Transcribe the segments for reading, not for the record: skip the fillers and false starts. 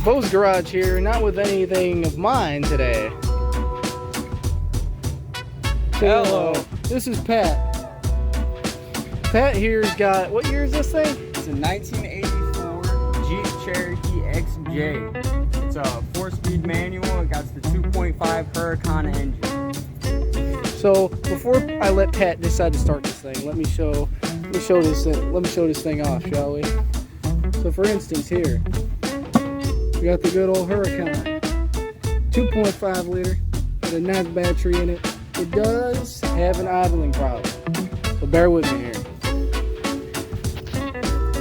Bo's Garage here, not with anything of mine today. Hello. This is Pat. Pat here's got, what year is this thing? It's a 1984 Jeep Cherokee XJ. It's a 4-speed manual. It got the 2.5 Hurricane engine. So before I let Pat decide to start this thing, let me show this thing off, shall we? So for instance, here we got the good old Hurricane, 2.5 liter, with a nice battery in it. It does have an idling problem, so bear with me here.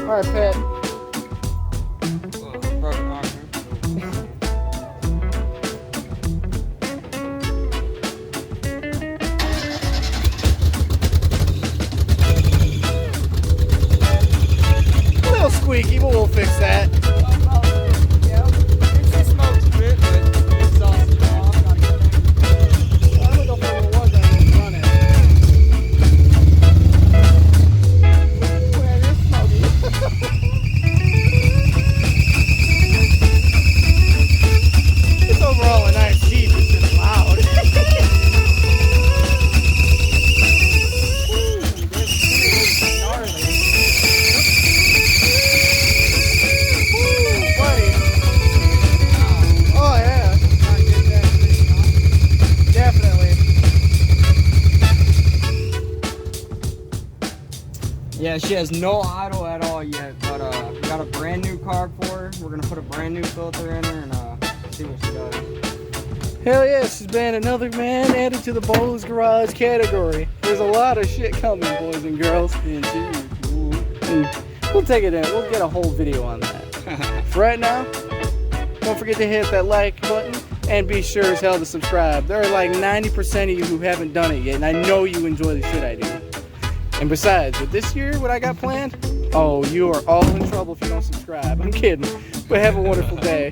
All right, Pat. A little squeaky, but we'll fix that. Yeah, she has no idle at all yet, but we got a brand new carb for her. We're gonna put a brand new filter in her and see what she does. Hell yeah, this has been another man added to the Bo's Garage category. There's a lot of shit coming, boys and girls. And we'll take it in. We'll get a whole video on that. For right now, don't forget to hit that like button and be sure as hell to subscribe. There are like 90% of you who haven't done it yet, and I know you enjoy the shit I do. And besides, with this year, what I got planned, oh, you are all in trouble if you don't subscribe. I'm kidding. But have a wonderful day.